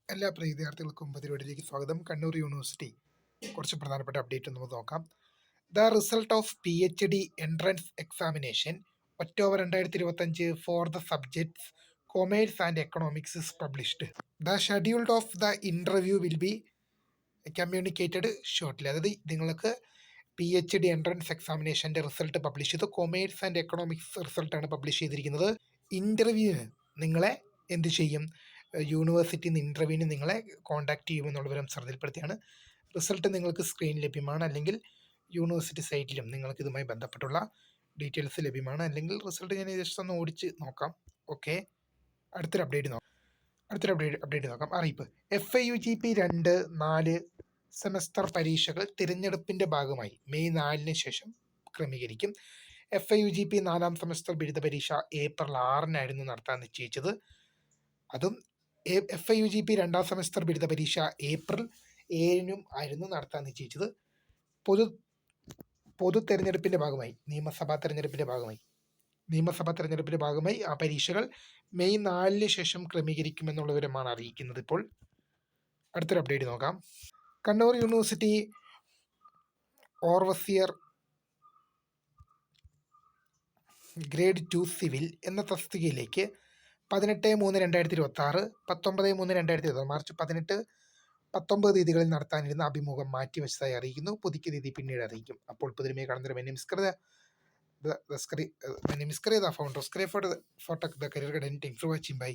എല്ലാ പ്രിയ വിദ്യാർത്ഥികൾക്കും പരിപാടിയിലേക്ക് സ്വാഗതം. കണ്ണൂർ യൂണിവേഴ്സിറ്റി കുറച്ച് പ്രധാനപ്പെട്ട അപ്ഡേറ്റ് നമുക്ക് നോക്കാം. The result of PhD entrance examination October 2025 for the subjects commerce and economics is published. The scheduled of the interview will be communicated shortly. അതായത് നിങ്ങൾക്ക് PhD എൻട്രൻസ് എക്സാമിനേഷൻ്റെ റിസൾട്ട് പബ്ലിഷ് ചെയ്തു. കൊമേഴ്സ് ആൻഡ് എക്കണോമിക്സ് റിസൾട്ടാണ് publish ചെയ്തിരിക്കുന്നത്. ഇൻ്റർവ്യൂവിന് നിങ്ങളെ എന്ത് ചെയ്യും? യൂണിവേഴ്സിറ്റിയിൽ നിന്ന് ഇൻ്റർവ്യൂവിന് നിങ്ങളെ കോൺടാക്റ്റ് ചെയ്യുമെന്നുള്ള വിവരം ശ്രദ്ധയിൽപ്പെടുത്തിയാണ്. റിസൾട്ട് നിങ്ങൾക്ക് സ്ക്രീൻ ലഭ്യമാണ്, അല്ലെങ്കിൽ യൂണിവേഴ്സിറ്റി സൈറ്റിലും നിങ്ങൾക്ക് ഇതുമായി ബന്ധപ്പെട്ടുള്ള ഡീറ്റെയിൽസ് ലഭ്യമാണ്. അല്ലെങ്കിൽ റിസൾട്ട് ഞാൻ ജസ്റ്റ് ഒന്ന് ഓടിച്ച് നോക്കാം. ഓക്കെ, അടുത്തൊരു അപ്ഡേറ്റ് നോക്കാം. അറിയിപ്പ്: FIUGP 2-4 സെമസ്റ്റർ പരീക്ഷകൾ തിരഞ്ഞെടുപ്പിൻ്റെ ഭാഗമായി മെയ് 4 ശേഷം ക്രമീകരിക്കും. FIUGP 4-ാം സെമസ്റ്റർ ബിരുദ പരീക്ഷ ഏപ്രിൽ 6 നടത്താൻ നിശ്ചയിച്ചത്. അതും FIUGP 2-ാം സെമസ്റ്റർ ബിരുദ പരീക്ഷ ഏപ്രിൽ 7 ആയിരുന്നു നടത്താൻ നിശ്ചയിച്ചത്. പൊതു തെരഞ്ഞെടുപ്പിൻ്റെ ഭാഗമായി, നിയമസഭാ തെരഞ്ഞെടുപ്പിൻ്റെ ഭാഗമായി ആ പരീക്ഷകൾ മെയ് 4 ശേഷം ക്രമീകരിക്കുമെന്നുള്ള വിവരമാണ് അറിയിക്കുന്നത്. ഇപ്പോൾ അടുത്തൊരു അപ്ഡേറ്റ് നോക്കാം. Kannur university overseer grade 2 civil എന്ന തസ്തികയിലേക്ക് 18/3/2026, 19/3/2026 മാർച്ച് 18-19 തീയതികളിൽ നടത്താനിരുന്ന അഭിമുഖം മാറ്റിവെച്ചതായി അറിയിക്കുന്നു. പുതുക്കിയ തീയതി പിന്നീട് അറിയിക്കും. അപ്പോൾ പുതുമയെ കാണുന്ന my name is Kriya, the founder of Scray for the Tek, the career guide. Thanks for watching. Bye.